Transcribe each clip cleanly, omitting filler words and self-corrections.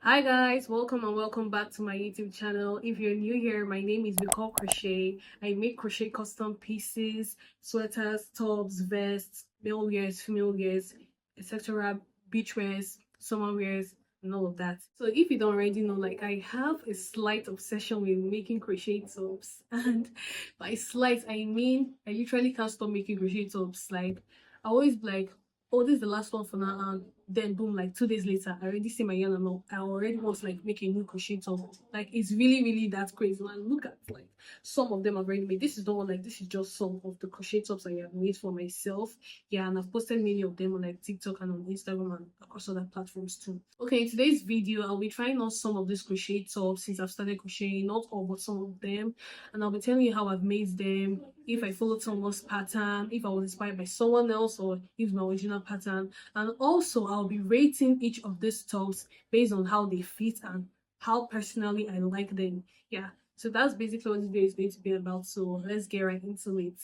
Hi guys, welcome and welcome back to my YouTube channel. If you're new here, my name is Vicole Crochet. I make crochet custom pieces, sweaters, tops, vests, male wears, female wears, etc., beach wears, summer wears, and all of that. So if you don't already know, like I have a slight obsession with making crochet tops, and by slight I mean I literally can't stop making crochet tops. Like I always be like, oh, this is the last one for now, and then boom, like 2 days later, I already see my yarn and I already want to like make a new crochet top. Like it's really that crazy. And look at like some of them I've already made. This is not one, like this is just some of the crochet tops I have made for myself. Yeah, and I've posted many of them on like TikTok and on Instagram and across other platforms too. Okay, in today's video, I'll be trying on some of these crochet tops since I've started crocheting, not all but some of them, and I'll be telling you how I've made them, if I followed someone's pattern, if I was inspired by someone else, or if my original pattern. And also I'll be rating each of these tops based on how they fit and how personally I like them. Yeah, so that's basically what this video is going to be about, so let's get right into it.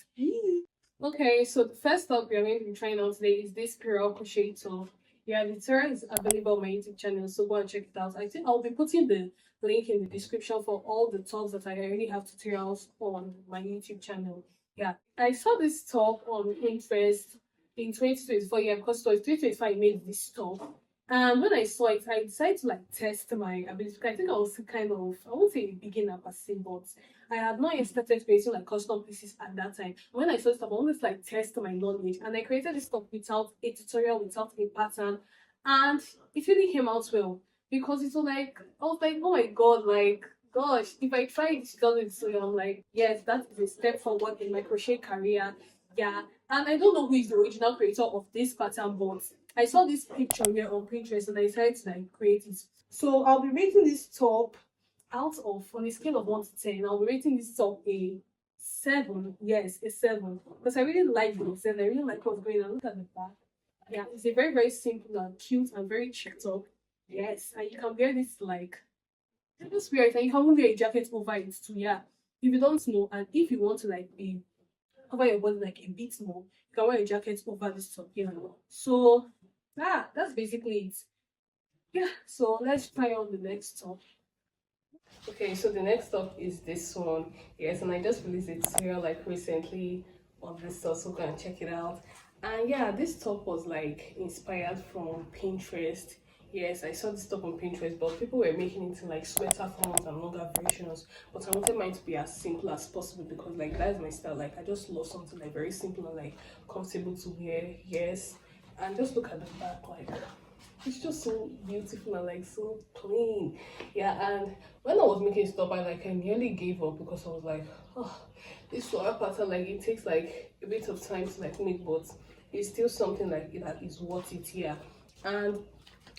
Okay, so the first top we are going to be trying out today is this Floral Crochet top. Yeah, the tutorial is available on my YouTube channel, so go and check it out. I think I'll be putting the link in the description for all the tops that I already have tutorials on my YouTube channel. Yeah, I saw this top on Pinterest in 2024. Yeah, because it was 2025 I made this top. And when I saw it, I decided to like test my ability. I think I was kind of, I won't say a beginner per se, but I had not yet started creating like custom pieces at that time. When I saw this stuff, I wanted to like test my knowledge, and I created this stuff without a tutorial, without a pattern, and it really came out well because it was like, I was like, oh my god, like gosh, if I try it, does it so I'm like, yes, that is a step forward in my crochet career. Yeah, and I don't know who is the original creator of this pattern, but I saw this picture here on Pinterest and I decided to like create it. So I'll be rating this top out of, on a scale of 1 to 10, I'll be rating this top a 7. Yes, a 7. Because I really like this and I really like what's going on. Look at the back. Yeah, it's a very simple and cute and very chic top. Yes, and you can wear this like, just wear it and you can even wear a jacket over it too. Yeah, if you don't know, and if you want to like be cover your body like a bit more, you can wear a jacket over this top here. So that's basically it. Yeah, so let's try on the next top. Okay, so the next top is this one. Yes, and I just released a tutorial like recently on this top, so go and check it out. And yeah, this top was like inspired from Pinterest. Yes, I saw this top on Pinterest, but people were making it in like sweater forms and longer versions. But I wanted mine to be as simple as possible because like that's my style. Like I just love something like very simple and like comfortable to wear. Yes, and just look at the back, like it's just so beautiful and like so clean. Yeah, and when I was making stuff, I nearly gave up because I was like, oh, this flower pattern, like it takes like a bit of time to like make, but it's still something like that is worth it. Yeah, and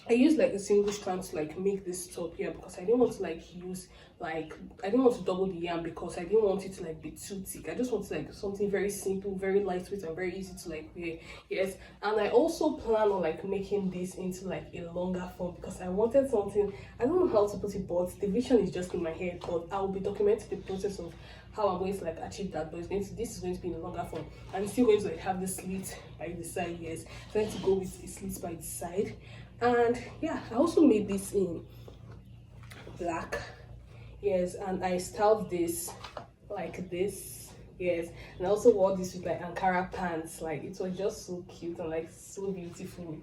I used like a single strand to like make this top here because I didn't want to like use like, I didn't want to double the yarn because I didn't want it to like be too thick. I just wanted like something very simple, very lightweight and very easy to like wear. Yes, and I also plan on like making this into like a longer form because I wanted something, I don't know how to put it, but the vision is just in my head, but I will be documenting the process of how I'm going to like achieve that. But this is going to be in a longer form, and it's still going to like have the slit by the side. Yes, trying to go with the slits by the side. And yeah, I also made this in black. Yes, and I styled this like this. Yes, and I also wore this with like Ankara pants. Like it was just so cute and like so beautiful.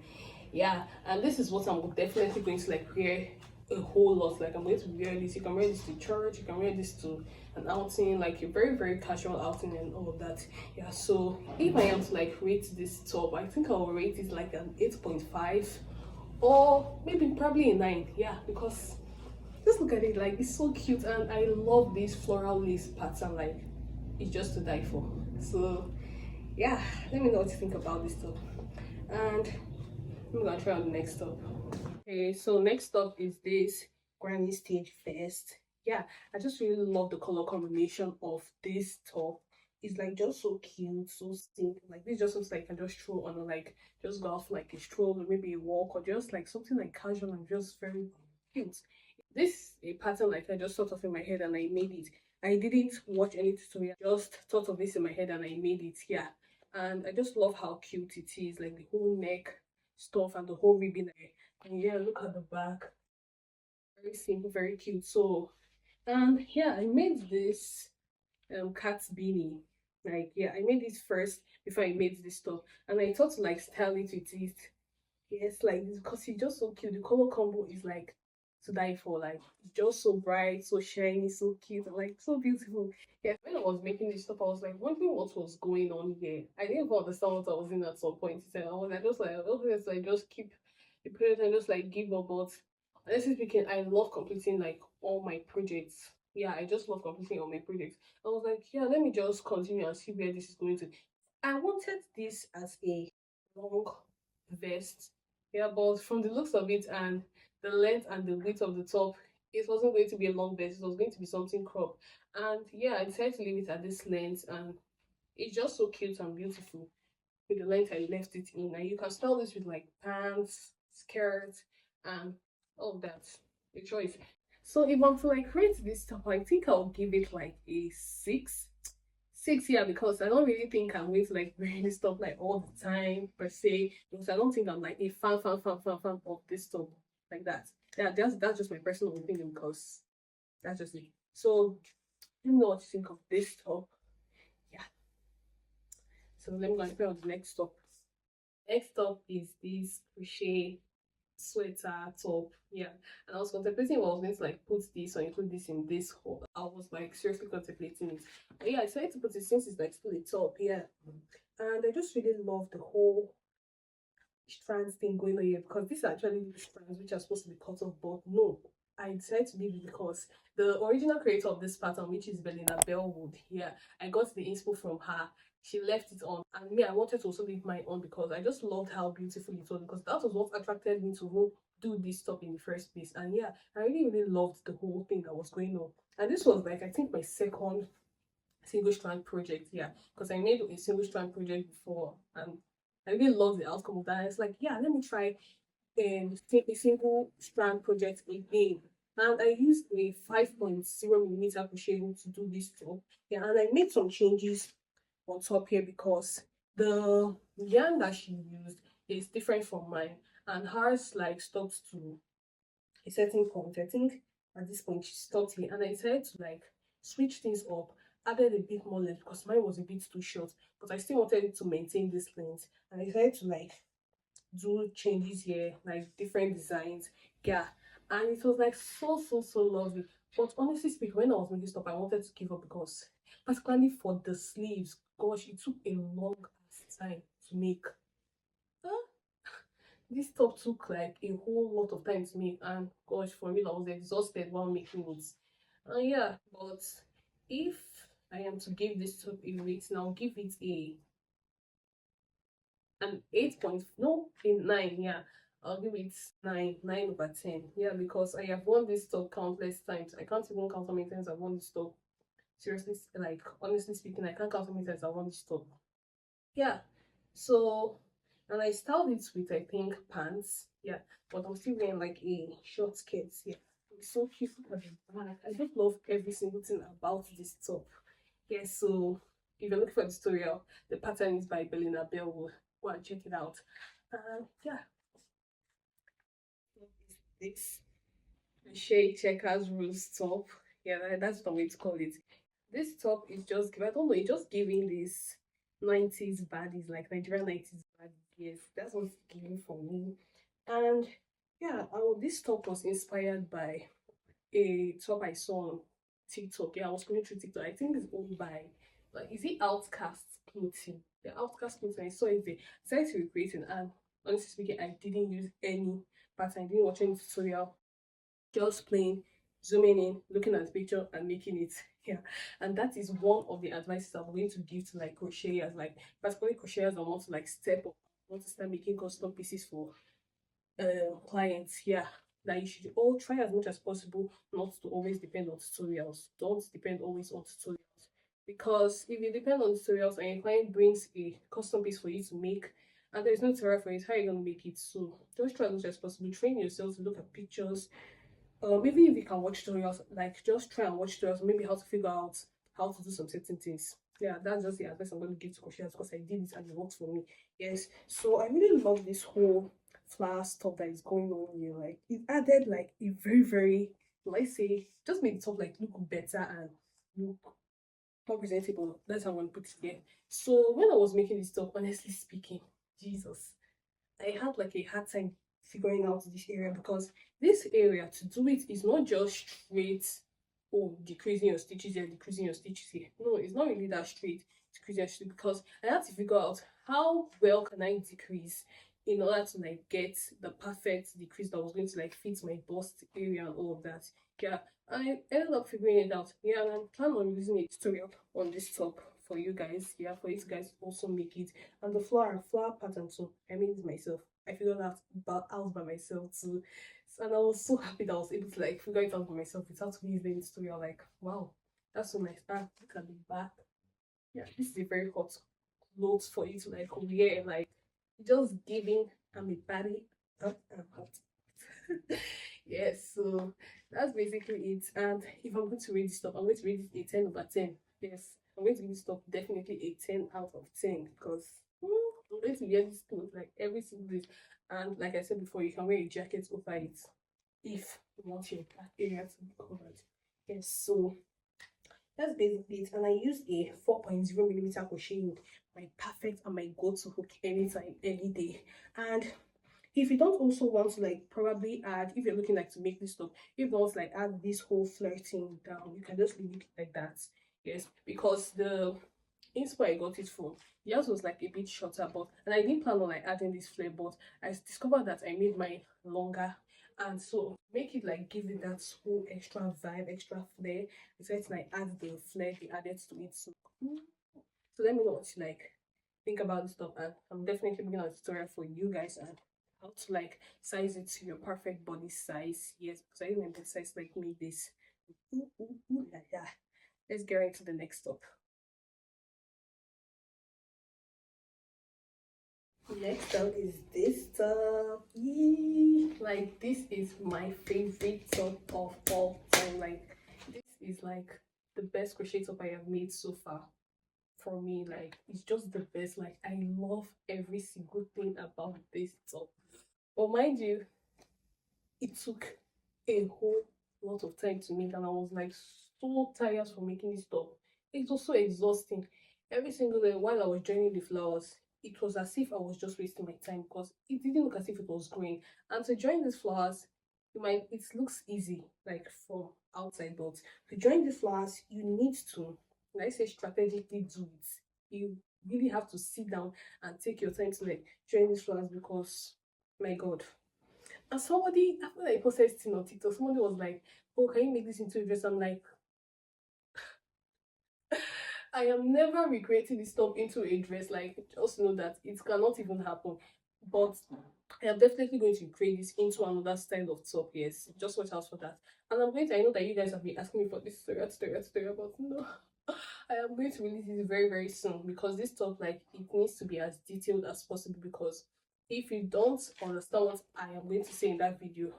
Yeah, and this is what I'm definitely going to like wear a whole lot. Like I'm going to wear this. You can wear this to church, you can wear this to an outing, like a very casual outing and all of that. Yeah, so if I am to like rate this top, I think I'll rate it like an 8.5 or maybe probably a 9. Yeah, because just look at it, like it's so cute and I love this floral lace pattern. Like it's just to die for. So yeah, let me know what you think about this top, and I'm gonna try on the next top. Okay, so next up is this granny stage vest. Yeah, I just really love the color combination of this top. It's like just so cute, so simple. Like this just looks like I can just throw on, or like just go off like a stroll or maybe a walk, or just like something like casual and just very cute. This a pattern like I just thought of in my head and I made it. I didn't watch any tutorial, just thought of this in my head and I made it. Yeah, and I just love how cute it is, like the whole neck stuff and the whole ribbon. And yeah, look at the back. very simple, very cute. So, and yeah, I made this cat beanie. Like, yeah, I made it first before I made this top, and I thought to like style it with it. Yes, like this because it's just so cute. The color combo is like to die for. Like it's just so bright, so shiny, so cute, and like so beautiful. Yeah, when I was making this stuff, I was like wondering what was going on here. I didn't even understand what I was in at some point. So I was like, just like, okay, so I just keep the period and just like give up. But honestly speaking, I love completing like all my projects. Yeah, I just love completing all my projects. I was like, yeah, let me just continue and see where this is going to. I wanted this as a long vest. Yeah, but from the looks of it and the length and the width of the top, it wasn't going to be a long vest. It was going to be something cropped. And yeah, I decided to leave it at this length, and it's just so cute and beautiful with the length I left it in. And you can style this with like pants, skirts, and all of that. Your choice. So if I'm to like rate this top, I think I'll give it like a 6. Yeah, because I don't really think I'm going to like wear this stuff like all the time per se. Because I don't think I'm like a fan of this stuff like that. Yeah, that's just my personal opinion because that's just me. So let me know what you think of this top. Yeah. So let me go and put on the next top. Next up is this crochet sweater top. Yeah, and I was contemplating if I was going to like put this or include this in this haul. I was like seriously contemplating it. But yeah, I decided to put it since it's like still a top. Yeah, and I just really love the whole strands thing going on here because these are actually the strands which are supposed to be cut off, but no, I decided to leave it because the original creator of this pattern, which is Belinda Bellwood, yeah, I got the inspo from her. She left it on, and me, I wanted to also leave mine on because I just loved how beautiful it was. Because that was what attracted me to do this top in the first place. And yeah, I really loved the whole thing that was going on. And this was like I think my second single strand project, yeah, because I made a single strand project before, and I really love the outcome of that. It's like, yeah, let me try a single strand project again. And I used a 5.0 millimeter crochet hook to do this top. Yeah, and I made some changes on top here because the yarn that she used is different from mine, and hers like stops to a certain point. I think at this point she stopped here, and I decided to like switch things up, added a bit more length because mine was a bit too short, but I still wanted it to maintain this length, and I decided to like do changes here, like different designs. Yeah, and it was like so lovely. But honestly speaking, when I was making stuff, I wanted to give up because, particularly for the sleeves, gosh, it took a long ass time to make. Huh? This top took like a whole lot of time to make, and gosh, for me, I was exhausted while making it. Yeah, but if I am to give this top a rate, now I'll give it an 8 point, no, a 9. Yeah, I'll give it 9 over 10. Yeah, because I have won this top countless times. I can't even count how many times I've won this top. Seriously, like honestly speaking, I can't count how many times I've won this top. Yeah, so, and I styled it with I think pants. Yeah, but I'm still wearing like a short skirt. Yeah, it's so cute at the back. I just love every single thing about this top. Yeah, so if you're looking for a tutorial, the pattern is by Belinda Bellwood. Go and check it out. Yeah, this crochet checkers rules top. Yeah, that's the way to call it. This top is just, I don't know, it's just giving this 90s baddies, like Nigerian 90s baddies. Yes, that's what's giving for me. And yeah, this top was inspired by a top I saw on TikTok. Yeah, I was going through TikTok. I think it's owned by, like, is it Outcast Clothing? Yeah, Outcast Clothing. I saw it there. I decided to recreate it, and honestly speaking, I didn't use any pattern. I didn't watch any tutorial. Just plain zooming in, looking at the picture, and making it. Yeah, and that is one of the advices I'm going to give to like crocheters, like particularly crocheters that want to like step up, want to start making custom pieces for clients. Yeah, that you should all try as much as possible not to always depend on tutorials. Don't depend always on tutorials, because if you depend on tutorials and your client brings a custom piece for you to make and there's no tutorial for it, how are you going to make it? So just try as much as possible, train yourself to look at pictures. Maybe if you can watch tutorials, like just try and watch tutorials, maybe how to figure out how to do some certain things. Yeah, that's just the advice I'm going to give to crocheters because I did it and it worked for me. Yes, so I really love this whole flower stuff that is going on here. Like it added like a very let's say, just make the top like look better and look more presentable. That's how I want to put it here. So when I was making this top, honestly speaking, Jesus, I had like a hard time figuring out this area, because this area to do it is not just straight, oh, decreasing your stitches here, decreasing your stitches here. No, it's not really that straight, decreasing your stitches, because I had to figure out how well can I decrease in order to like get the perfect decrease that was going to like fit my bust area and all of that. Yeah, I ended up figuring it out. Yeah, and I'm planning on using a tutorial on this top for you guys. Yeah, for you guys to also make it. And the flower pattern too. I made it myself. I figured out by myself too. And I was so happy that I was able to like figure it out by myself without me using the tutorial. Like, wow, that's so nice. Ah, look at the back. Yeah, this is a very hot clothes for you to like wear, like just giving I'm a body. I'm hot. Yes, so that's basically it. And if I'm going to rate this stuff, I'm going to rate it a 10 over 10. Yes, I'm going to give this stuff definitely a 10 out of 10, because I'm going to wear this clothes like every single day. And like I said before, you can wear a jacket over it if you want your back area to be covered. Yes, so that's basically it. And I use a 4.0 millimeter crochet hook, my perfect and my go-to hook anytime, any day. And if you don't also want to like probably add, if you're looking like to make this stuff, if you don't want to like add this whole flirting down, you can just leave it like that. Yes, because the inspo I got it from, the house was like a bit shorter, but and I didn't plan on like adding this flare, but I discovered that I made mine longer, and so make it like give it that whole extra vibe, extra flair. I decided to like add the flare they added to it. So let me know what you like think about this stuff, and I'm definitely making a tutorial for you guys and how to like size it to your perfect body size. Yes, because I didn't my body size like me this. Yeah. Let's get right to the next step. Next up is this top. Yee! Like this is my favorite top of all time. Like this is like the best crochet top I have made so far. For me, like it's just the best. Like I love every single thing about this top. But mind you, it took a whole lot of time to make, and I was like so tired for making this top. It was so exhausting. Every single day while I was joining the flowers, it was as if I was just wasting my time, because it didn't look as if it was growing. And to join these flowers, it looks easy like from outside, but to join the flowers, you need to, like I say, strategically do it. You really have to sit down and take your time to like join these flowers, because my god. And somebody, after I posted this thing on TikTok, somebody was like, "Oh, can you make this into a dress?" I'm like, I am never recreating this top into a dress. Like, just know that it cannot even happen. But I am definitely going to create this into another style of top. Yes, just watch out for that. And I'm going to, I know that you guys have been asking me for this tutorial, but no. I am going to release this very, very soon, because this top, like, it needs to be as detailed as possible, because if you don't understand what I am going to say in that video,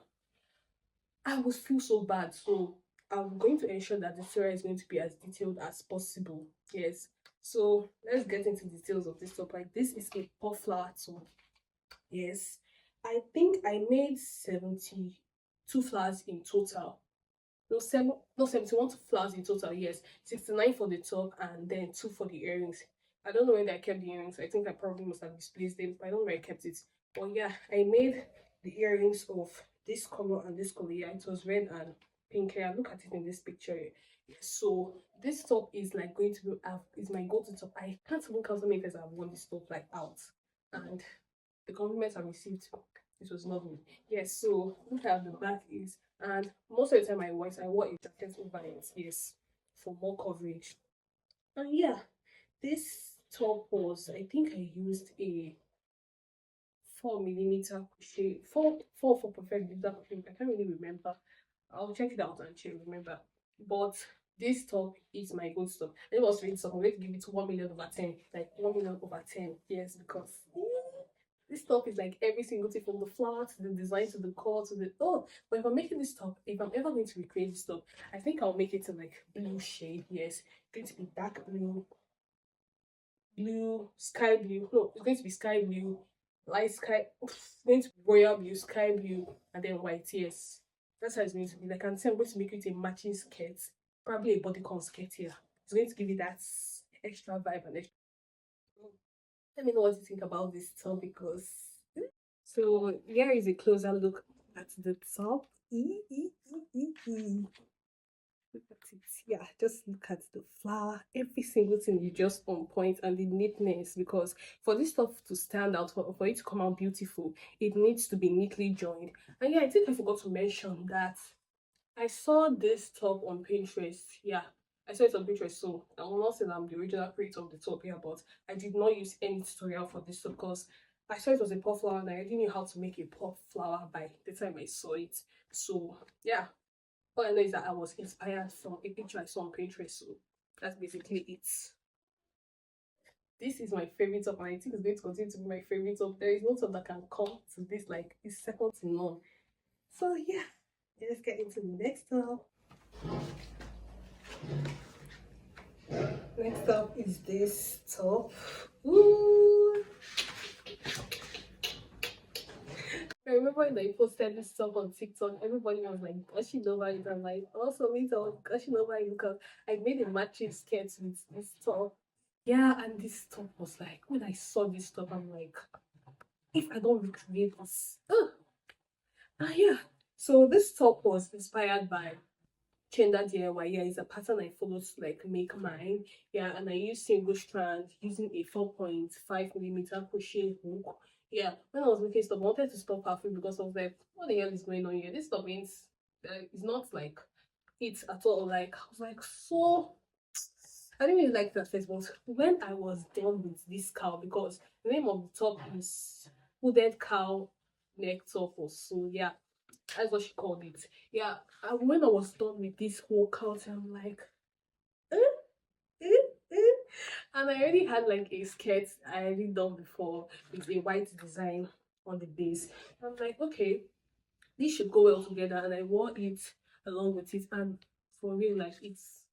I would feel so bad. So I'm going to ensure that the tutorial is going to be as detailed as possible. Yes. So let's get into details of this top. Like this is a puff flower top. Yes. I think I made 72 flowers in total. No, 71 flowers in total. Yes, 69 for the top and then 2 for the earrings. I don't know where I kept the earrings. I think I probably must have displaced them. I don't know where I kept it. But yeah, I made the earrings of this color and this color. Yeah, it was red and pink hair. Look at it in this picture. So this top is like going to be is my go-to top. I can't even count how many times I've worn this top like out, and the compliments I received, it was lovely. Yes, so look at the back is, and most of the time I wore a jacket over it, yes, for more coverage. And yeah, this top was, I think I used a 4 millimeter crochet, four for perfect zigzag crochet. I can't really remember. I'll check it out and check remember. But this top is my good stuff. It was really so I'm going to give it 1 million over 10. Like 1 million over 10. Yes, because this top is like every single thing, from the flower to the design to the color to the but if I'm making this top, if I'm ever going to recreate this top, I think I'll make it in like blue shade. Yes, it's going to be dark blue, sky blue. No, it's going to be sky blue, light sky, it's going to be royal blue, sky blue, and then white. Yes, That's how it's going to be. Like, I can see I'm going to make it a matching skirt, probably a bodycon skirt here. It's going to give it that extra vibe and extra. Let me know what you think about this top because. So here is a closer look at the top. Look at it. Yeah, just look at the flower. Every single thing is just on point, and the neatness, because for this stuff to stand out, for it to come out beautiful, it needs to be neatly joined. And yeah, I think I forgot to mention that I saw this top on Pinterest. Yeah, I saw it on Pinterest. So I will not say that I'm the original creator of the top here, but I did not use any tutorial for this top because I saw it was a pop flower and I didn't know how to make a pop flower by the time I saw it. So yeah, all I know is that I was inspired from a picture I saw on Pinterest. So that's basically it. This is my favorite top, and I think it's going to continue to be my favorite top. There is no top that can come to this, like it's second to none. So yeah, let's get into the next top. Next up is this top. Ooh. I remember when I posted this top on TikTok, everybody was like gushing over it. I'm like, also me too, I was gushing over it because I made a matching skirt with this top. Yeah, and this top was like, when I saw this top, I'm like, if I don't recreate this. Yeah. So this top was inspired by Gender DIY. Yeah, it's a pattern I follow to like make mine. Yeah, and I use single strand using a 4.5 millimeter crochet hook. Yeah, when I was making stuff, I wanted to stop halfway because I was like, what the hell is going on here? This stuff means it's not like it at all. Like, I was like, so I didn't really like that first, but when I was done with this cow, because the name of the top is Hooded Cow Neck Top or so, yeah, that's what she called it. Yeah, and when I was done with this whole couch, I'm like, eh, eh, eh. And I already had like a skirt I already done before with a white design on the base. I'm like, okay, this should go well together, and I wore it along with it, and for real, like it's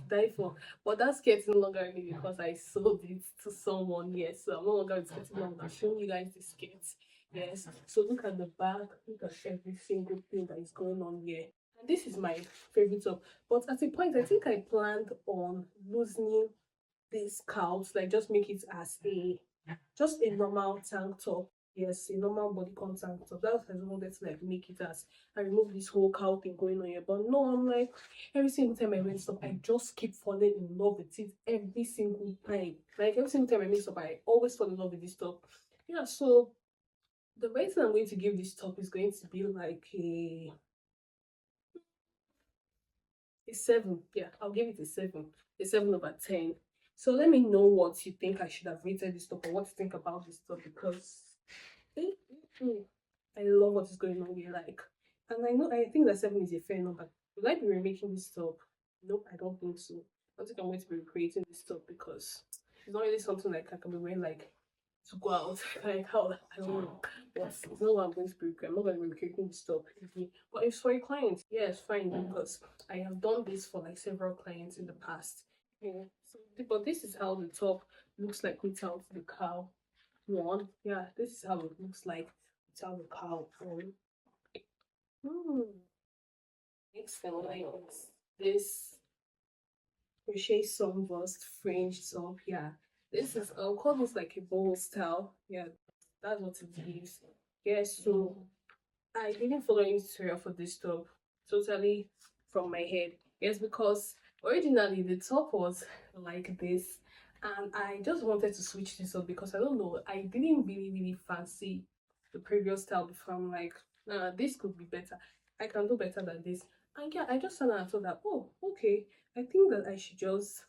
die for. But that skirt is no longer me because I sold it to someone. Yes, so I'm no longer with skirt now. I'm showing you guys the skirt. Yes. So look at the back. Look at every single thing that is going on here. And this is my favorite top. But at a point, I think I planned on loosening this couch, like just make it as a just a normal tank top. Yes, a normal bodycon tank top. That's what I wanted to like make it as. I remove this whole cow thing going on here. But no, I'm like every single time I make stuff, I just keep falling in love with it every single time. Like every single time I make stuff, I always fall in love with this top. Yeah, so the rating I'm going to give this top is going to be like a 7. Yeah, I'll give it a 7. A 7/10. So let me know what you think I should have rated this top or what you think about this top because I love what is going on here. Like, and I think that 7 is a fair number. Would I be remaking this top? Nope, I don't think so. I think I'm going to be recreating this top because it's not really something like I can be wearing like to go out. Like how I don't know. Yes, it's not what I'm going to be. I'm not going to be recreating this top. But it's for a client. Yeah, it's fine because I have done this for like several clients in the past. Yeah. So, but this is how the top looks like without the cow one. Yeah, this is how it looks like without the cow on. Next thing like this crochet sunburst fringe top. Yeah, this is I'll call this like a bowl style. Yeah, that's what it gives. Yeah, so I didn't follow any tutorial for this top. Totally from my head. Yes, because originally the top was like this, and I just wanted to switch this up because I don't know. I didn't really fancy the previous style before. I'm like, nah, this could be better. I can do better than this. And yeah, I just sat and thought that, oh, okay, I think that I should just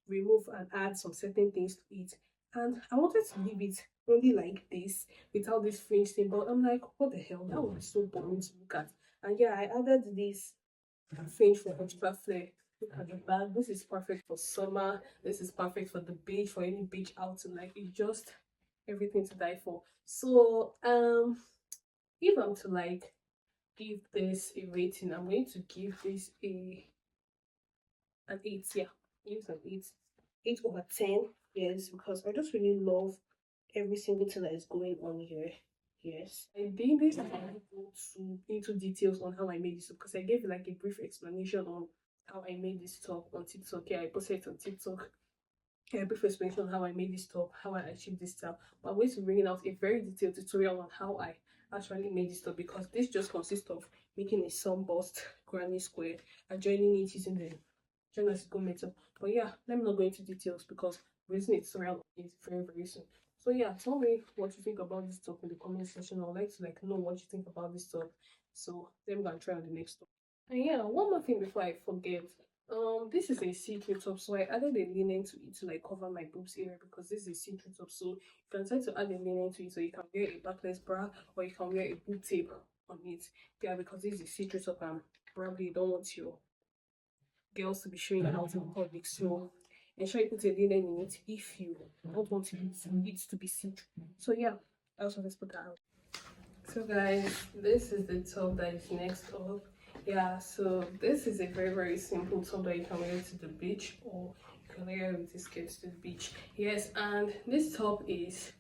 remove and add some certain things to it. And I wanted to leave it only like this without this fringe thing, but I'm like, what the hell? That would be so boring to look at. And yeah, I added this fringe for extra flair. Look at the bag. This is perfect for summer. This is perfect for the beach, for any beach outing. Like it's just everything to die for. So if I'm to like give this a rating, I'm going to give this an 8. Yeah, use an 8. 8/10. Yes, because I just really love every single thing that is going on here. Yes, I did this. I didn't go into details on how I made this because I gave like a brief explanation on how I made this top on TikTok. Yeah, I posted it on TikTok. Yeah, a brief explanation on how I made this top, how I achieved this style. But I'm going to bring out a very detailed tutorial on how I actually made this top because this just consists of making a sunburst granny square and joining it using the journalistical method. But yeah, let me not go into details because raising a tutorial is very soon. So yeah, tell me what you think about this top in the comment section. I'd like to like know what you think about this top. So then we're gonna try on the next top. And yeah, one more thing before I forget. This is a see-through top, so I added a linen to it to like cover my boobs area because this is a see-through top. So you can try to add a linen to it, so you can wear a backless bra or you can wear a boob tape on it. Yeah, because this is a see-through top and probably you don't want your girls to be showing out in public. So ensure you put a linen in it if you don't want it to be see-through. So yeah, I also just put that out. So guys, this is the top that is next up. Yeah, so this is a very simple top that you can wear to the beach or you can wear with this skirt to the beach. Yes, and this top is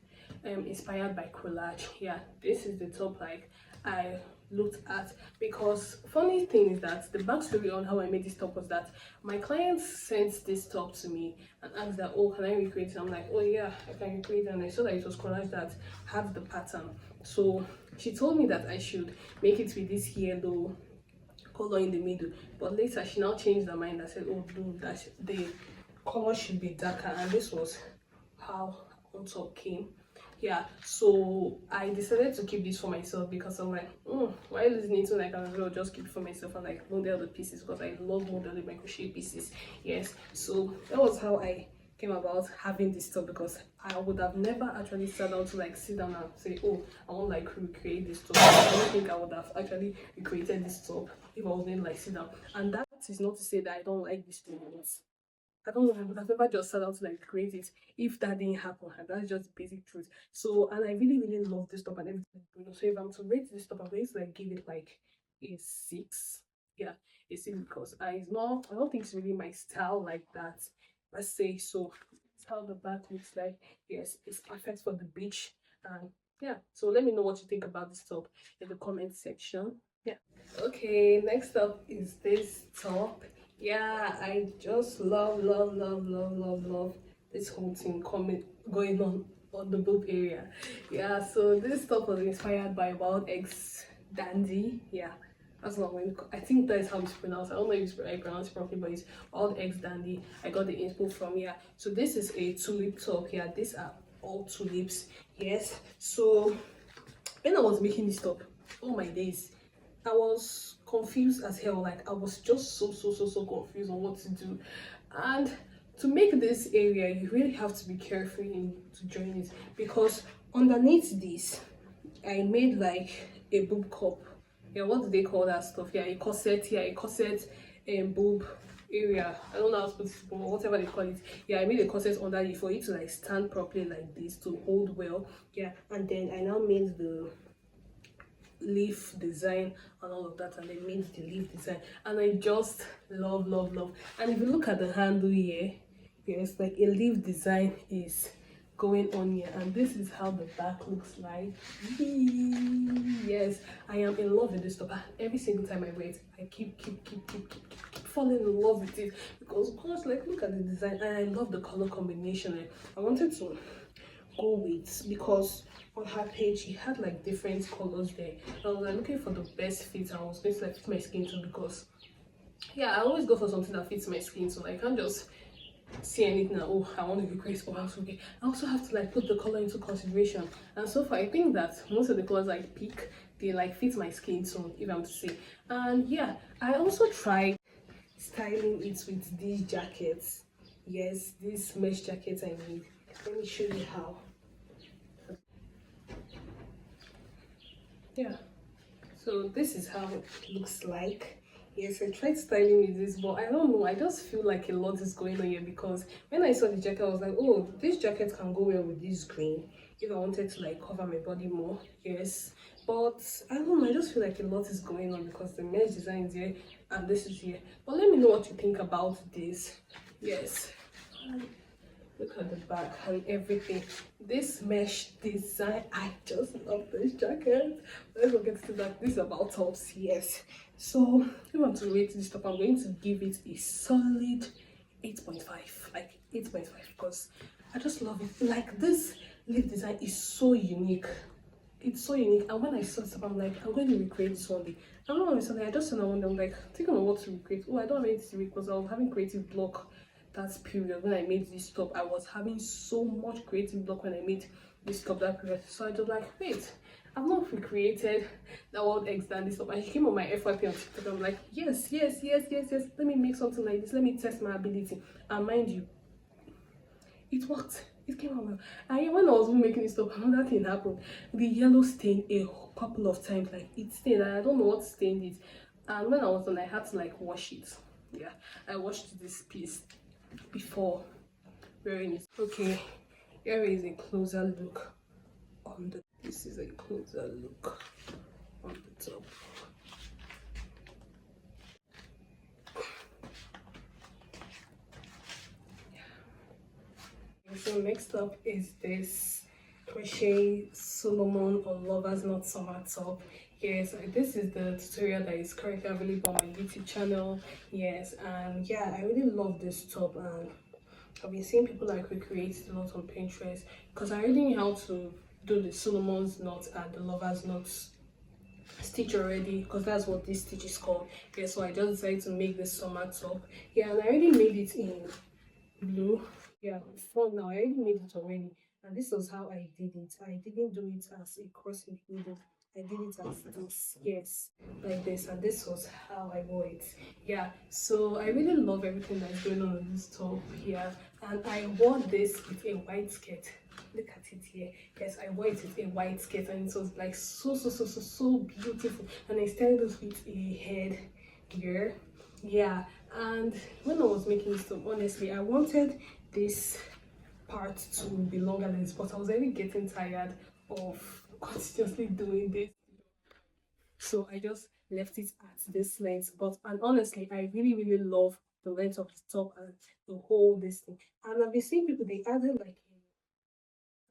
inspired by Collage. Yeah, this is the top like I looked at because funny thing is that the backstory on how I made this top was that my client sent this top to me and asked that, oh, can I recreate it? I'm like, oh yeah, I can recreate it, and I saw that it was Collage that had the pattern. So she told me that I should make it with this yellow color in the middle, but later she now changed her mind and said, oh no, that the color should be darker, and this was how on top came. Yeah, so I decided to keep this for myself because I'm like, why listening to like as well, just keep it for myself and like model the pieces because I love modeling my crochet pieces. Yes, so that was how I came about having this top because I would have never actually sat down to like sit down and say, oh, I want like recreate this top. I don't think I would have actually recreated this top if I wasn't like sit down. And that is not to say that I don't like these things. I don't know, I would have never just sat down to like create it if that didn't happen. And that's just basic truth. So, and I really love this top and everything. So if I'm to rate this top, I'm going to like give it like a 6. Yeah, a 6 because I don't think it's really my style like that. Let's say so. That's how the back looks like. Yes, it's perfect for the beach. And yeah, so let me know what you think about this top in the comment section. Yeah. Okay, next up is this top. Yeah, I just love this whole thing going on the boob area. Yeah, so this top was inspired by Wild Eggs Dandy. Yeah, that's not when I think that is how it's pronounced. I don't know if I pronounce it properly, but it's Wild Eggs Dandy. I got the inspo from. Yeah, so this is a tulip top. Yeah, these are all tulips. Yes, so when I was making this top, oh my days, I was confused as hell. Like I was just so confused on what to do. And to make this area, you really have to be careful in to join it because underneath this, I made like a boob cup. Yeah, what do they call that stuff? Yeah, a corset. Yeah, a corset and boob area. I don't know how to put it, but whatever they call it. Yeah, I made a corset under it for it to like stand properly like this to hold well. Yeah, and then I now made the leaf design and all of that, and then made the leaf design, and I just love. And if you look at the handle here, yes, like a leaf design is going on here, and this is how the back looks like. Yes, I am in love with this top. Every single time I wear it, I keep falling in love with it because gosh, like look at the design, and I love the color combination. I wanted to go with because on her page she had like different colors there. I was like looking for the best fit. I was going to like fit my skin tone because yeah, I always go for something that fits my skin tone. I can't just see anything and oh, I want to be crazy or else okay. I also have to like put the color into consideration, and so far I think that most of the colors I pick, they like fit my skin tone, if I'm to say. And yeah, I also tried styling it with these jackets. Yes, these mesh jackets I made. Let me show you how. Yeah, so this is how it looks like. Yes, I tried styling with this, but I don't know, I just feel like a lot is going on here because when I saw the jacket I was like, oh, this jacket can go well with this green if I wanted to like cover my body more. Yes, but I don't know, I just feel like a lot is going on because the mesh design is here and this is here. But let me know what you think about this. Yes, Look at the back and everything. This mesh design, I just love this jacket. Let's not get to that. This is about tops, yes. So if I want to rate this top, I'm going to give it a solid 8.5, like 8.5, because I just love it. Like, this leaf design is so unique. It's so unique, and when I saw this, I'm like, I'm going to recreate this one day. I don't know why something I just said I wonder, I'm like thinking on what to recreate. Oh, I don't have anything to recreate because I was having creative block that period when I made this top. I was having so much creative block when I made this top that period. So I was like, wait, I've not recreated that world X than this top. I came on my FYP on TikTok. I'm like, yes. Let me make something like this. Let me test my ability. And mind you, it worked. It came out well. And when I was making this top, another thing happened. The yellow stained a couple of times. Like, it stained, and I don't know what stained it. And when I was done, I had to like wash it. Yeah, I washed this piece before wearing it. Okay, here is a closer look on the. This is a closer look on the top. So next up is this Crochet Solomon or Lover's Knot Summer Top. Yes, this is the tutorial that is currently available on my YouTube channel. Yes, and yeah, I really love this top, and I've been seeing people like recreate it a lot on Pinterest because I already knew how to do the Solomon's knot and the Lover's knot stitch already, because that's what this stitch is called. Yeah, so I just decided to make this summer top. Yeah, and I already made it in blue. Yeah, for now I already made it already, and this was how I did it. I didn't do it as a cross needle. I did it as this, yes, like this, and this was how I wore it. Yeah, so I really love everything that's going on this top here, and I wore this with a white skirt. Look at it here. Yes, I wore it with a white skirt, and it was like so beautiful. And I styled it with a head gear. Yeah, and when I was making this top, honestly, I wanted this part to be longer than this, but I was already getting tired of continuously doing this, so I just left it at this length. But and honestly, I really love the length of the top and the whole this thing. And I've been seeing people, they added like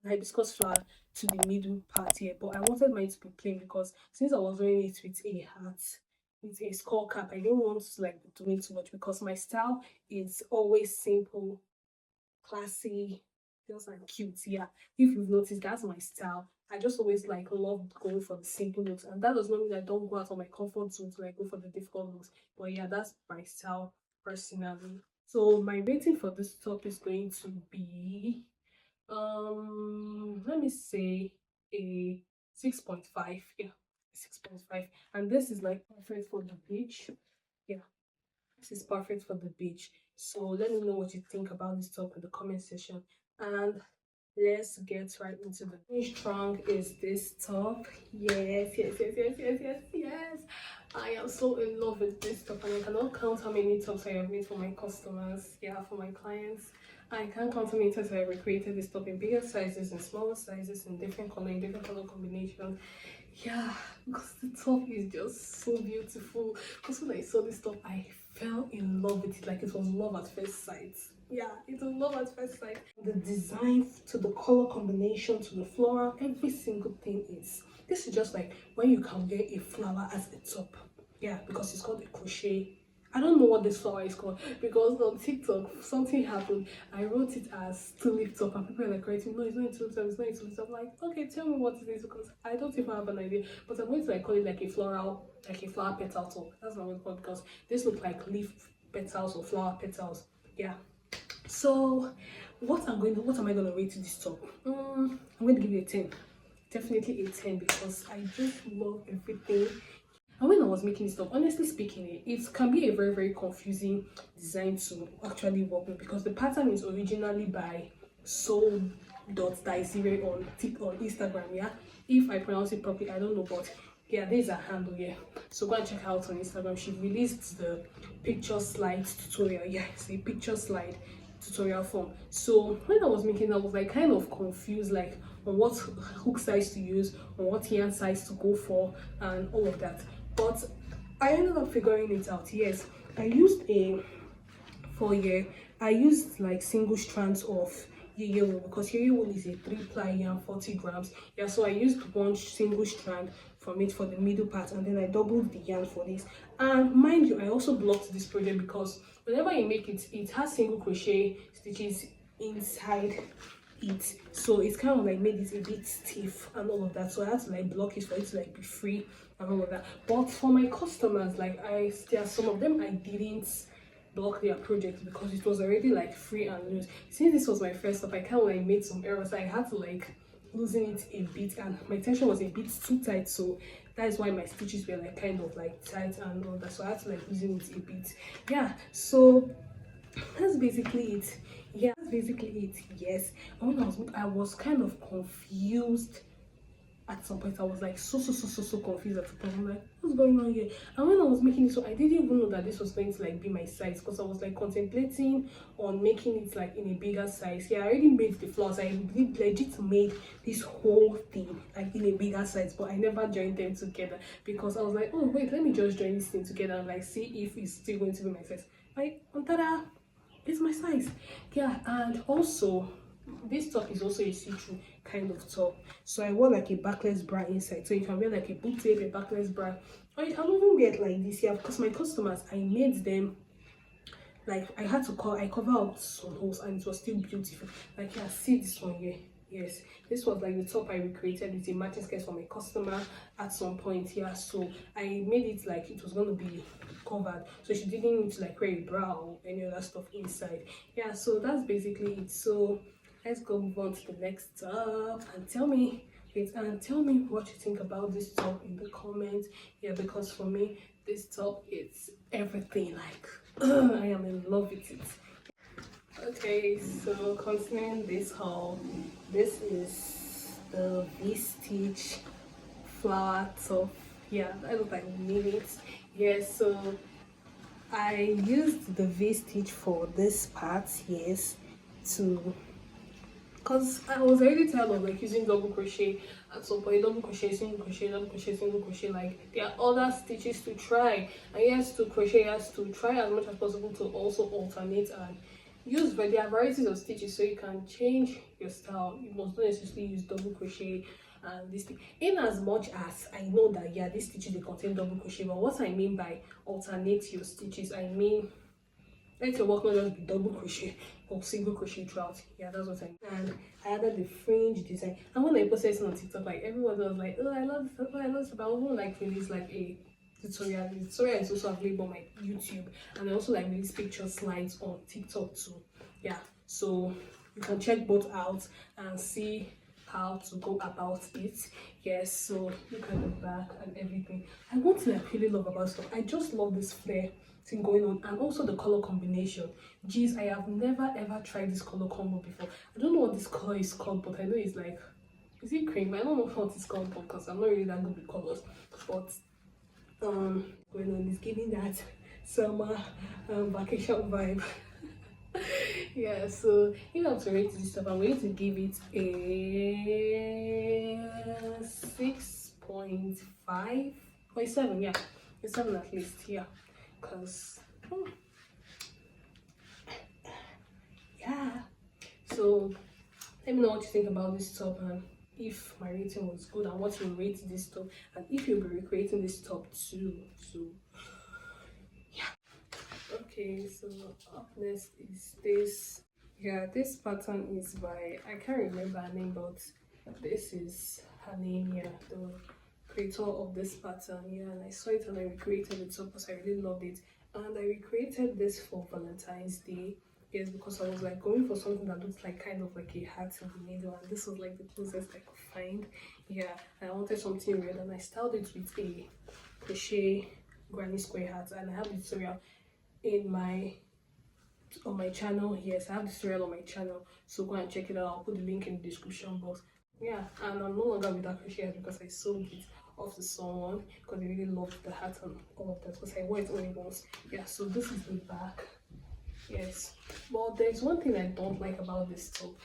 a hibiscus flower to the middle part here, but I wanted mine to be plain because since I was wearing it with a hat, with a skull cap, I didn't want to like be doing too much because my style is always simple, classy, just and cute. Yeah, if you've noticed, that's my style. I just always like love going for the simple looks, and that does not mean I don't go out of my comfort zone to like go for the difficult looks, but yeah, that's my style personally. So my rating for this top is going to be let me say a 6.5. Yeah, 6.5. And this is like perfect for the beach. Yeah, this is perfect for the beach. So let me know what you think about this top in the comment section, and let's get right into the finished trunk. Is this top? Yes. I am so in love with this top, and I cannot count how many tops I have made for my customers. Yeah, for my clients. I can't count how many times I have recreated this top in bigger sizes and smaller sizes, in different color combinations. Yeah, because the top is just so beautiful. Because when I saw this top, I fell in love with it. Like, it was love at first sight. Yeah, it was love at first sight. The design to the color combination to the floral, every single thing is. This is just like when you can wear a flower as a top. Yeah, because it's called a crochet. I don't know what this flower is called because on TikTok something happened. I wrote it as Tulip top, and people are like writing, no, it's not a Tulip top, it's not a Tulip top. I'm like, okay, tell me what it is, because I don't even have an idea. But I'm going to like call it like a flower petal top. That's what I'm going to call it, because this looks like leaf petals or flower petals. Yeah. So what am I gonna rate this top? I'm going to give it a 10. Definitely a 10, because I just love everything. And when I was making this top, honestly speaking, it can be a very confusing design to actually work with, because the pattern is originally by soul.daisire on Instagram. Yeah, if I pronounce it properly, I don't know, but yeah, there's a handle here, so go and check her out on Instagram. She released the picture slide tutorial. Yeah, it's a picture slide tutorial form. So when I was making, I was like kind of confused, like on what hook size to use, on what yarn size to go for, and all of that. But I ended up figuring it out. Yes, I used a 4-year. I used like single strands of yeye wool, because yeye wool is a 3-ply yarn, 40 grams. Yeah, so I used one single strand from it for the middle part, and then I doubled the yarn for this. And mind you, I also blocked this project because whenever you make it, it has single crochet stitches inside it, so it's kind of like made it a bit stiff and all of that, so I had to like block it for it to like be free and all of that. But for my customers, like there are some of them I didn't block their project because it was already like free and loose. Since this was my first step, I kind of like made some errors. I had to like loosen it a bit, and my tension was a bit too tight, so that is why my stitches were like kind of like tight and all that, so I had to like loosen it a bit. Yeah, so that's basically it. Yeah, that's basically it. Yes, and when I was kind of confused at some point. I was like so confused at the point. I'm like, what's going on here? And when I was making it, so I didn't even know that this was going to like be my size, because I was like contemplating on making it like in a bigger size. Yeah, I already made the flowers. I legit made this whole thing like in a bigger size, but I never joined them together because I was like, oh wait, let me just join this thing together and like see if it's still going to be my size. Like, ta-da! It's my size. Yeah, and also this top is also a see-through kind of top, so I wore like a backless bra inside, so you can wear like a boot tape, a backless bra, or you can even wear it like this. Yeah, because my customers, I made them like I cover up some holes and it was still beautiful. Like, yeah, see this one here. Yes, this was like the top I recreated with a matching skirt for my customer at some point. Yeah, so I made it like it was going to be covered, so she didn't need to like wear a bra or any other stuff inside. Yeah, so that's basically it. So let's go move on to the next top and tell me what you think about this top in the comments. Yeah, because for me this top, it's everything. Like I am in love with it. Okay, so continuing this haul, this is the V-stitch flower top. Yeah, I look like minutes. Yeah, so I used the V-stitch for this part, yes, to because I was already tired of like using double crochet at some point. Double crochet, single crochet, double crochet, single crochet. Like, there are other stitches to try, and yes, to crochet has to try as much as possible to also alternate and use, but there are varieties of stitches, so you can change your style. You must not necessarily use double crochet and this thing, in as much as I know that yeah, these stitches they contain double crochet. But what I mean by alternate your stitches, I mean let your work not just be double crochet or single crochet throughout. Yeah, that's what I mean. And I added the fringe design, and when I posted it on TikTok, like everyone was like, oh, I love this, oh, I love this. But I also like release like a tutorial. The tutorial is also available on my YouTube, and I also like release picture slides on TikTok too. Yeah, so you can check both out and see how to go about it. Yes, so look at the back and everything. And one thing I really love about stuff, I just love this flare thing going on, and also the color combination. Geez, I have never ever tried this color combo before. I don't know what this color is called, but I know it's like, is it cream? I don't know what it's called because I'm not really that good with colors. But going on is giving that summer vacation vibe. Yeah, so if I have to rate this stuff, I'm going to give it a 6.5 or 7. Yeah, a 7 at least. Yeah, because yeah. So let me know what you think about this top, and if my rating was good, and what you rate this top, and if you'll be recreating this top too. So yeah. Okay, so up next is this. Yeah, this pattern is by, I can't remember her name, but this is her name. Yeah, the creator of this pattern. Yeah, and I saw it and I recreated it because I really loved it, and I recreated this for Valentine's Day. Yes, because I was like going for something that looks like kind of like a heart in the middle, and this was like the closest I could find. Yeah, I wanted something red, and I styled it with a crochet granny square hat, and I have the tutorial on my channel. Yes, I have the tutorial on my channel, so go and check it out. I'll put the link in the description box. Yeah, and I'm no longer with that crochet hat because I sold it off to someone because I really loved the hat and all of that, because I wore it only once. Yeah, so this is the back. Yes, but there's one thing I don't like about this top.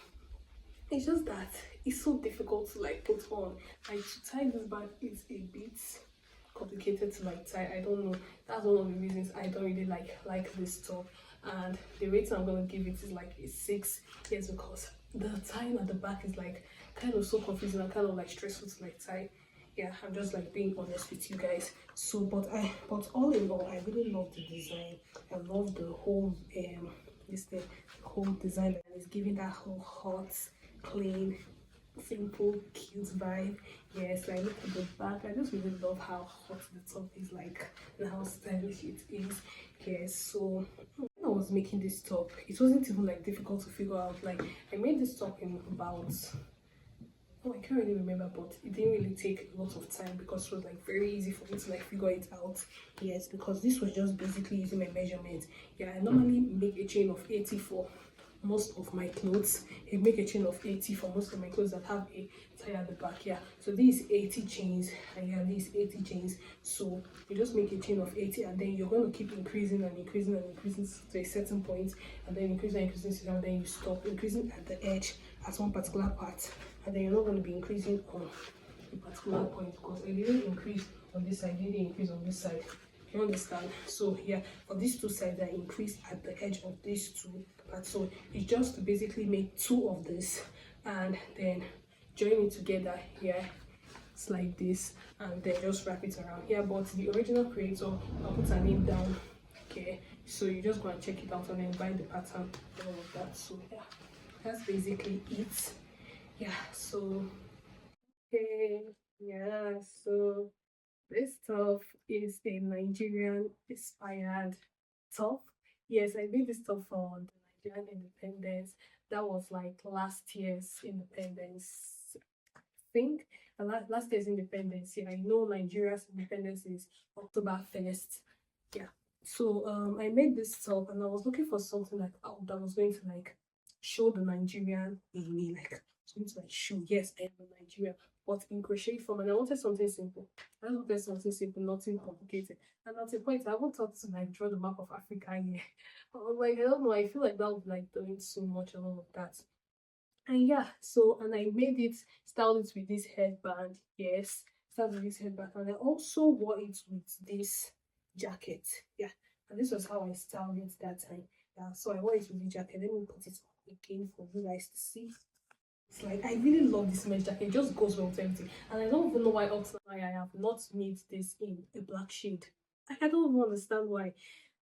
It's just that it's so difficult to like put on. Like, to tie this back is a bit complicated to like tie. I don't know, that's one of the reasons I don't really like this top. and the rating I'm gonna give it is like a 6. Yes, because the tying at the back is like kind of so confusing and kind of like stressful to like tie. Yeah, I'm just like being honest with you guys. So but all in all, I really love the design. I love the whole this the whole design, and it's giving that whole hot, clean, simple, cute vibe. Yes, like look at the back. I just really love how hot the top is like and how stylish it is. Yes, so when I was making this top, it wasn't even like difficult to figure out. Like I made this top in about, oh, I can't really remember, but it didn't really take a lot of time because it was like very easy for me to like figure it out. Yes, because this was just basically using my measurements. Yeah, I normally make a chain of 80 for most of my clothes. I make a chain of 80 for most of my clothes that have a tie at the back. Yeah, so these 80 chains, and yeah, these 80 chains. So you just make a chain of 80, and then you're going to keep increasing and increasing and increasing to a certain point, and then increasing and increasing, and then you stop increasing at the edge at one particular part, and then you're not going to be increasing on a particular point, because I didn't increase on this side, I didn't increase on this side. You understand? So yeah, for these two sides, I increase at the edge of these two parts. So it's just to basically make 2 of this and then join it together here. It's like this, and then just wrap it around here. But the original creator, I'll put her name down. Okay, so you just go and check it out and then buy the pattern and all of that. So yeah, that's basically it. Yeah, so okay, yeah, so this top is a Nigerian inspired top. Yes, I made this top for the Nigerian independence. That was like last year's independence. I think last year's independence. Yeah, I know Nigeria's independence is October 1st. Yeah. So I made this top and I was looking for something like that was going to like show the Nigerian in me, like something to like show, yes, I am a Nigerian, but in crochet form, and I wanted something simple. I wanted something simple, nothing complicated. And at a point, I haven't thought to like draw the map of Africa here. I was like, I don't know, I feel like that would like doing so much and all of that. And yeah, so and I made it, styled it with this headband, yes, styled with this headband, and I also wore it with this jacket. Yeah, and this was how I styled it that time. Yeah, so I wore it with the jacket. Let me put it on again for you guys to see. It's like I really love this mesh jacket. It just goes well with everything. And I don't even know why up to now I have not made this in a black shade. I don't even understand why.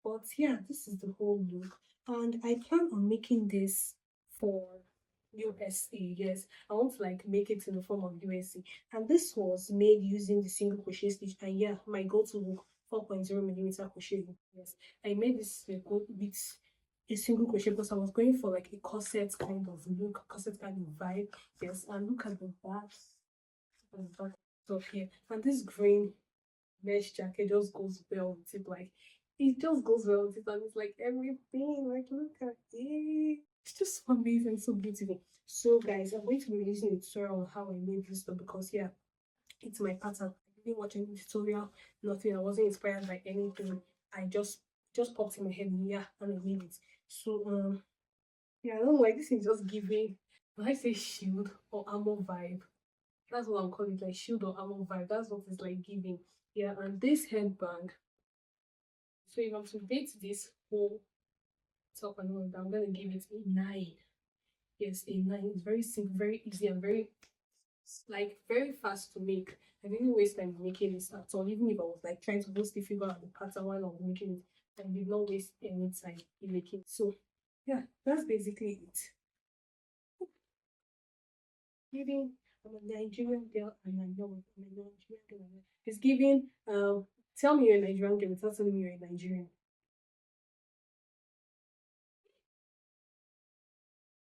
But yeah, this is the whole look. And I plan on making this for USA. Yes, I want to like make it in the form of USA. And this was made using the single crochet stitch. And yeah, my go-to hook, 4.0mm crochet hook. Yes, I made this with a single crochet because I was going for like a corset kind of look, corset kind of vibe. Yes, and look at the back. The back stuff here. And this green mesh jacket just goes well with it. Like it just goes well with it, and it's like everything. Like look at it. It's just so amazing, so beautiful. So guys, I'm going to be releasing a tutorial on how I made this stuff because yeah, it's my pattern. I didn't watch any tutorial, nothing. I wasn't inspired by anything. I just popped in my head, yeah, and I made it. So yeah, I don't know, like this is just giving, when I say shield or armor vibe, that's what I'm calling it, like shield or armor vibe. That's what it's like giving. Yeah, and this headband. So if I'm to rate this whole top and all of that, I'm gonna give it a 9. Yes, a 9. It's very simple, very easy, and very like very fast to make. I didn't waste time making this at all. Even if I was like trying to mostly figure out the pattern while I was making it, I did not waste any time in making it. So yeah, that's basically it. Giving, I'm a Nigerian girl and I know I'm a Nigerian girl. It's giving tell me you're a Nigerian girl without telling me you're a Nigerian.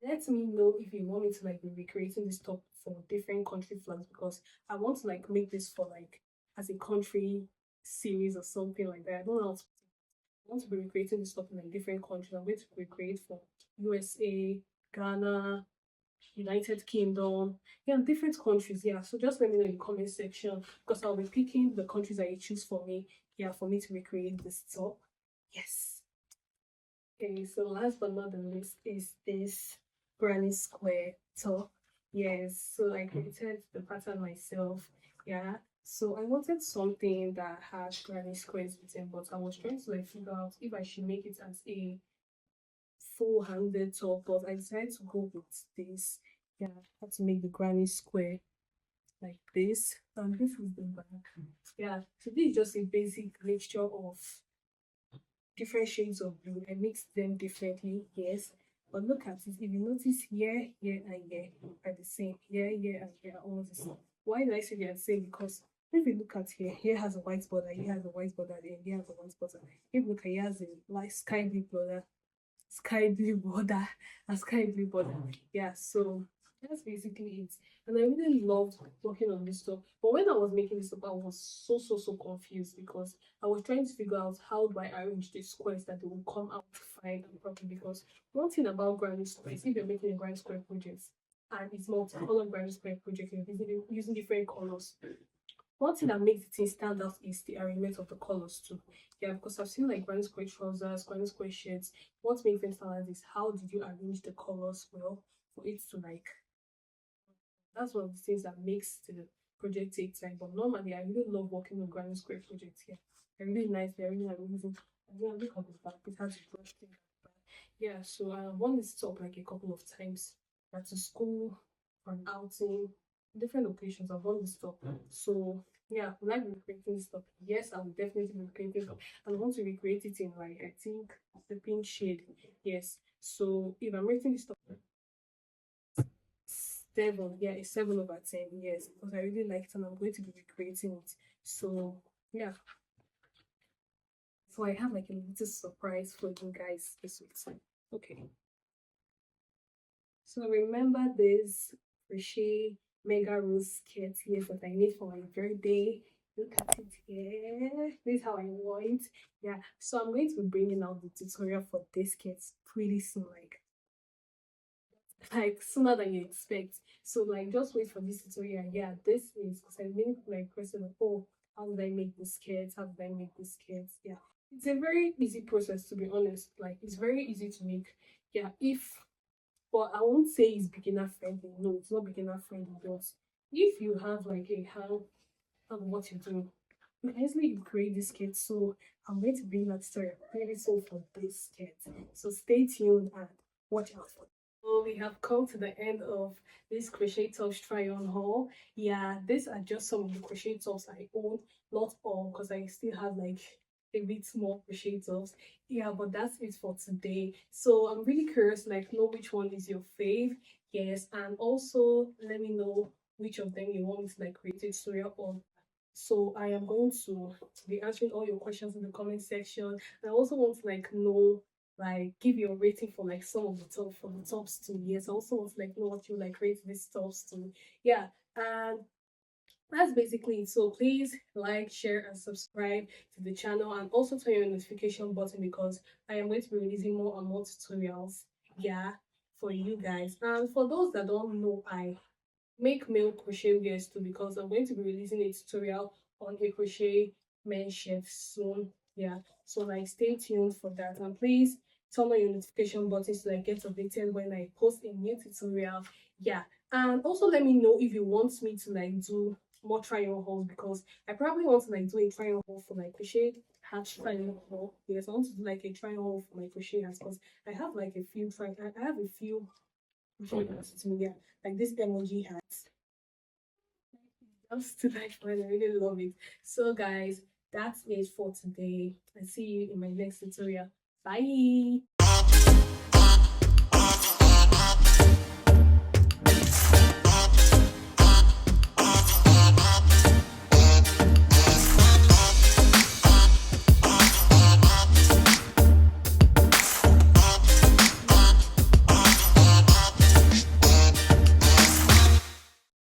Let me know if you want me to like be recreating this top for different country flags, because I want to like make this for like as a country series or something like that. I don't know how to, I want to be recreating this stuff in like different countries. I'm going to recreate for USA, Ghana, United Kingdom, yeah, different countries. Yeah, so just let me know in the comment section because I'll be picking the countries that you choose for me. Yeah, for me to recreate this top. Yes. Okay, so last but not the least is this granny square top. Yes, so I created the pattern myself. Yeah, so I wanted something that has granny squares within, but I was trying to like figure out if I should make it as a full-handed top, but I decided to go with this. Yeah, I had to make the granny square like this, and this is the back. Yeah, so this is just a basic mixture of different shades of blue. I mixed them differently, yes. But look at it. If you notice here, here, and here are the same. Here, here, and here are almost the same. Why did I say they are the same? Because if you look at here, here has a white border, here has a white border, and here has a white border. If you look at here has a light sky blue border, and sky blue border. Yeah, so that's basically it. And I really loved working on this stuff. But when I was making this up, I was so confused because I was trying to figure out how do I arrange the squares that they will come out fine and properly. Because one thing about granny squares, if you're making a granny square project and it's multi-color granny square project, you're using different colors. One thing that makes the thing stand out is the arrangement of the colors too. Yeah, because I've seen like granny square trousers, granny square shirts. What makes them stand out is how did you arrange the colors well for it to like. That's one of the things that makes the project take time. But normally, I really love working on granny square projects here. They're really nice. They're really amazing. And yeah, look at the back. It has a brush thing at the back. Yeah, so I worn this top like a couple of times. At to school, for an outing, different occasions. I've worn this top. So yeah, will I be recreating this top? Yes, I will definitely be recreating it. And I want to recreate it in like I think the pink shade. Yes. So if I'm rating this top 7, yeah, it's 7/10, yes, because I really like it and I'm going to be recreating it. So yeah. So I have like a little surprise for you guys this week. Okay. So remember this crochet mega rose skirt here that I made for my birthday. Look at it here. This is how I wore it. Yeah. So I'm going to be bringing out the tutorial for this skirt pretty soon, like sooner than you expect. So like just wait for this tutorial. Yeah, this is because I made like question of, oh, how did I make this skirt? How did I make this skirt? Yeah, it's a very easy process, to be honest. Like it's very easy to make. Yeah, but I won't say it's beginner friendly. No, it's not beginner friendly. But if you have like a hand of what you're doing, you can easily create this skirt. So I'm going to bring that story pretty soon for this skirt. So stay tuned and watch out for it. So we have come to the end of this crochet tops try on haul. Yeah, these are just some of the crochet tops I own, not all because I still have like a bit more crochet tops. Yeah, but that's it for today. So I'm really curious, like know which one is your fave. Yes, and also let me know which of them you want me to like create a tutorial on. So I am going to be answering all your questions in the comment section. I also want to like know, like give your rating for like some of the top for the tops too. Yes, I also want to like know what you like rate these tops too. Yeah, and that's basically it. So please like, share, and subscribe to the channel, and also turn your notification button because I am going to be releasing more and more tutorials. Yeah, for you guys. And for those that don't know, I make male crochet wears too because I'm going to be releasing a tutorial on a crochet men's shirt soon. Yeah, so like stay tuned for that, and please turn on your notification buttons to like get updated when I post a new tutorial. Yeah, and also let me know if you want me to like do more try-on hauls because I probably want to like do a try-on haul for my crochet hat try-on haul. Yes, I want to do like a try-on haul for my crochet hats because I have like a few I have a few yeah, like this emoji hat. Just to like I really love it. So guys, that's it for today. I see you in my next tutorial. Bye.